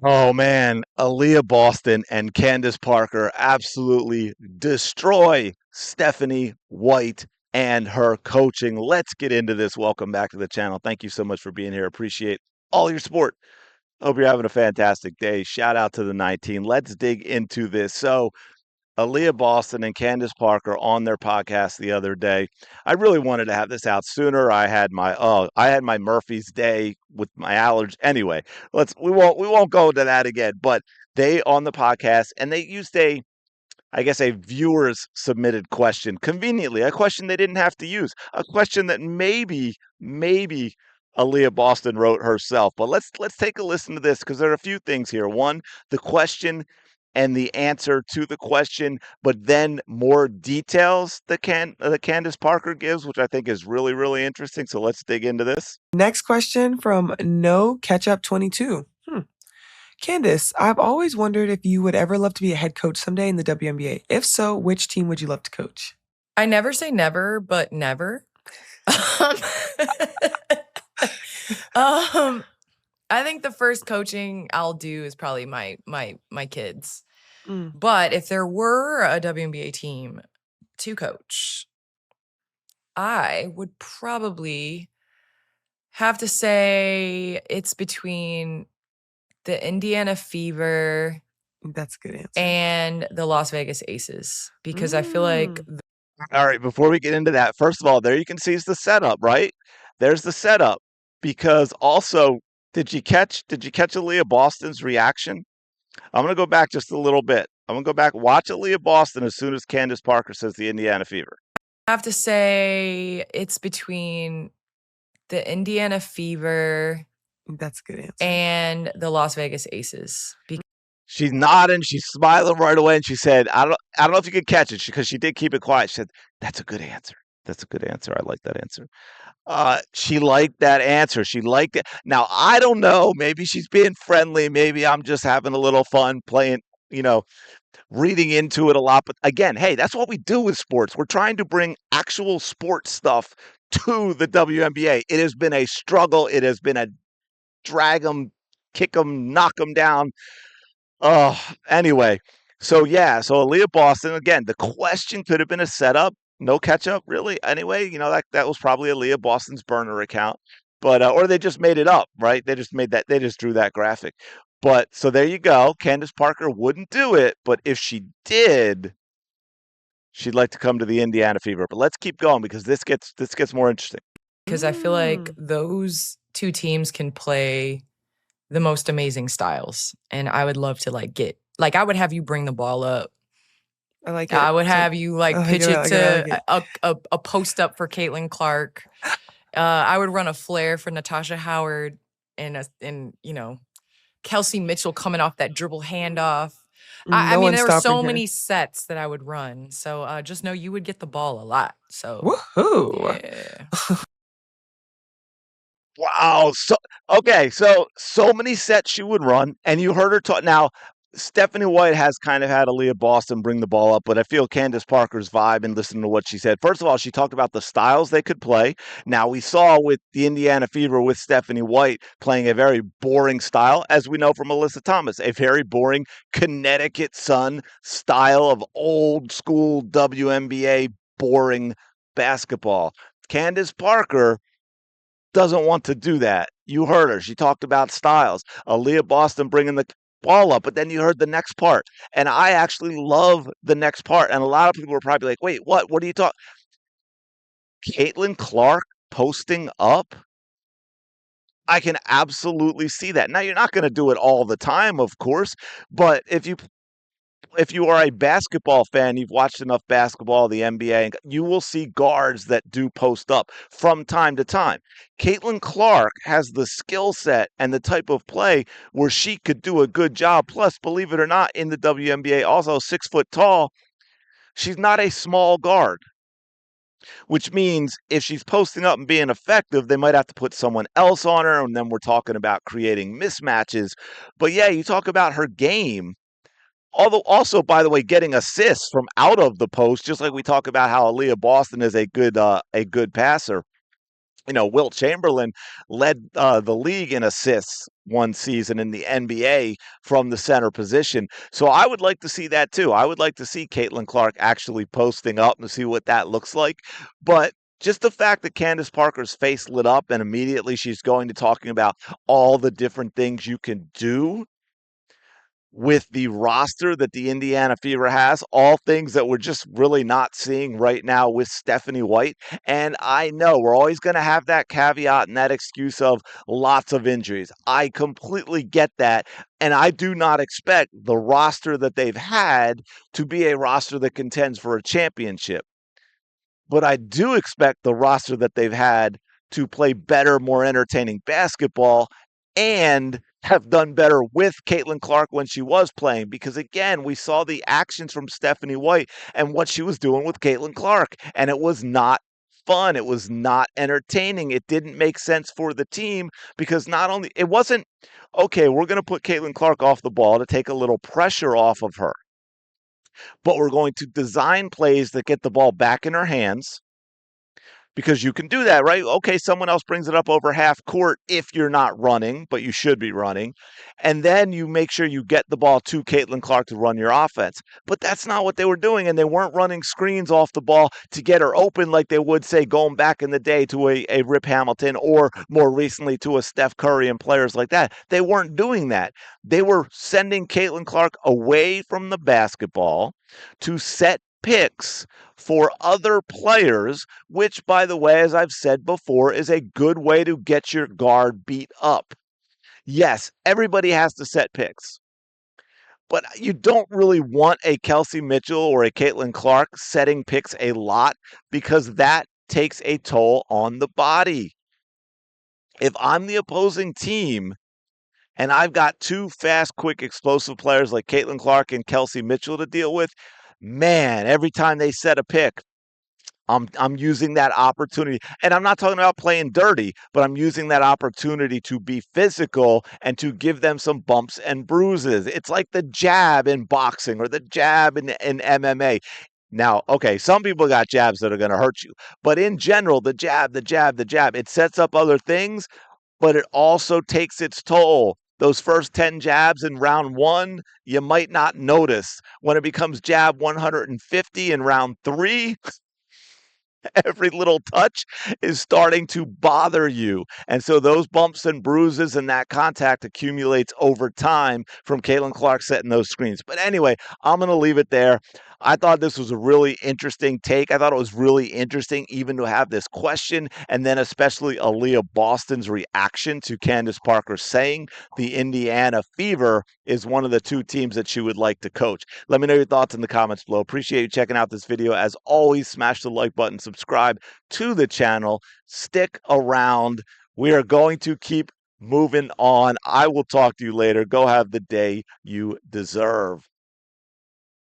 Oh man, Aliyah Boston and Candace Parker absolutely destroy Stephanie White and her coaching. Let's get into this. Welcome back to the channel. Thank you so much for being here. Appreciate all your support. Hope you're having a fantastic day. Shout out to the 19. Let's dig into this. So, Aliyah Boston and Candace Parker on their podcast the other day. I really wanted to have this out sooner. I had my Murphy's Day with my allergy. Anyway, we won't go into that again. But they on the podcast and they used a viewers submitted question conveniently, a question they didn't have to use, a question that maybe Aliyah Boston wrote herself. But let's take a listen to this because there are a few things here. One, the question and the answer to the question, but then more details that Candace Parker gives, which I think is really interesting. So let's dig into this. Next question from No Ketchup 22. Candace, I've always wondered if you would ever love to be a head coach someday in the WNBA. If so, which team would you love to coach? I never say never, but never. I think the first coaching I'll do is probably my kids. But if there were a WNBA team to coach, I would probably have to say it's between the Indiana Fever That's a good answer. and the Las Vegas Aces because I feel like All right, before we get into that, first of all, there you can see is the setup, right? There's the setup because also, did you catch Aaliyah Boston's reaction? I'm gonna go back just a little bit. I'm gonna go back, watch Aaliyah Boston as soon as Candace Parker says the Indiana Fever. I have to say it's between the Indiana Fever That's a good answer. and the Las Vegas Aces. She's nodding, she's smiling right away, and she said, "I don't know if you could catch it," because she did keep it quiet. She said, "That's a good answer. That's a good answer. I like that answer." She liked that answer. She liked it. Now I don't know. Maybe she's being friendly. Maybe I'm just having a little fun playing. You know, reading into it a lot. But again, hey, that's what we do with sports. We're trying to bring actual sports stuff to the WNBA. It has been a struggle. It has been a drag them, kick them, knock them down. Oh, anyway. So yeah, so Aaliyah Boston again. The question could have been a setup. No catch up, really. Anyway, that was probably Aaliyah Boston's burner account, but or they just made it up, right? They just made that. They just drew that graphic. But so there you go. Candace Parker wouldn't do it, but if she did, she'd like to come to the Indiana Fever. But let's keep going because this gets more interesting. Because I feel like those two teams can play the most amazing styles. And I would love to I would have you bring the ball up. I like it. I would have you pitch I it like to a post up for Caitlin Clark. I would run a flare for Natasha Howard and Kelsey Mitchell coming off that dribble handoff. I No mean, one's there were so stopping her. many sets that I would run. So just know you would get the ball a lot. So Woohoo! yeah. Wow. So many sets she would run, and you heard her talk. Now, Stephanie White has kind of had Aaliyah Boston bring the ball up, but I feel Candace Parker's vibe and listening to what she said. First of all, she talked about the styles they could play. Now, we saw with the Indiana Fever with Stephanie White playing a very boring style, as we know from Melissa Thomas, a very boring Connecticut Sun style of old school WNBA boring basketball. Candace Parker doesn't want to do that. You heard her. She talked about styles. Aliyah Boston bringing the ball up, but then you heard the next part. And I actually love the next part. And a lot of people are probably like, wait, what? What are you talking? Caitlin Clark posting up? I can absolutely see that. Now, you're not going to do it all the time, of course, but if you are a basketball fan, you've watched enough basketball, the NBA, and you will see guards that do post up from time to time. Caitlin Clark has the skill set and the type of play where she could do a good job. Plus, believe it or not, in the WNBA, also 6 foot tall, she's not a small guard, which means if she's posting up and being effective, they might have to put someone else on her. And then we're talking about creating mismatches. But yeah, you talk about her game. Although also, by the way, getting assists from out of the post, just like we talk about how Aliyah Boston is a good passer. Wilt Chamberlain led the league in assists one season in the NBA from the center position. So I would like to see that too. I would like to see Caitlin Clark actually posting up and see what that looks like. But just the fact that Candace Parker's face lit up and immediately she's going to talking about all the different things you can do with the roster that the Indiana Fever has, all things that we're just really not seeing right now with Stephanie White. And I know we're always going to have that caveat and that excuse of lots of injuries. I completely get that. And I do not expect the roster that they've had to be a roster that contends for a championship. But I do expect the roster that they've had to play better, more entertaining basketball and have done better with Caitlin Clark when she was playing. Because again, we saw the actions from Stephanie White and what she was doing with Caitlin Clark, and it was not fun. It was not entertaining. It didn't make sense for the team because not only it wasn't okay, we're going to put Caitlin Clark off the ball to take a little pressure off of her, but we're going to design plays that get the ball back in her hands because you can do that, right? Okay, someone else brings it up over half court if you're not running, but you should be running. And then you make sure you get the ball to Caitlin Clark to run your offense. But that's not what they were doing. And they weren't running screens off the ball to get her open like they would, say, going back in the day to a Rip Hamilton or more recently to a Steph Curry and players like that. They weren't doing that. They were sending Caitlin Clark away from the basketball to set picks for other players, which, by the way, as I've said before, is a good way to get your guard beat up. Yes, everybody has to set picks, but you don't really want a Kelsey Mitchell or a Caitlin Clark setting picks a lot because that takes a toll on the body. If I'm the opposing team and I've got two fast, quick, explosive players like Caitlin Clark and Kelsey Mitchell to deal with, man, every time they set a pick, I'm using that opportunity. And I'm not talking about playing dirty, but I'm using that opportunity to be physical and to give them some bumps and bruises. It's like the jab in boxing or the jab in MMA. Now, okay, some people got jabs that are going to hurt you, but in general, the jab, the jab, the jab, it sets up other things, but it also takes its toll. Those first 10 jabs in round one, you might not notice. When it becomes jab 150 in round three, every little touch is starting to bother you. And so those bumps and bruises and that contact accumulates over time from Caitlin Clark setting those screens. But anyway, I'm going to leave it there. I thought this was a really interesting take. I thought it was really interesting even to have this question, and then especially Aliyah Boston's reaction to Candace Parker saying the Indiana Fever is one of the two teams that she would like to coach. Let me know your thoughts in the comments below. Appreciate you checking out this video. As always, smash the like button, subscribe to the channel, stick around. We are going to keep moving on. I will talk to you later. Go have the day you deserve.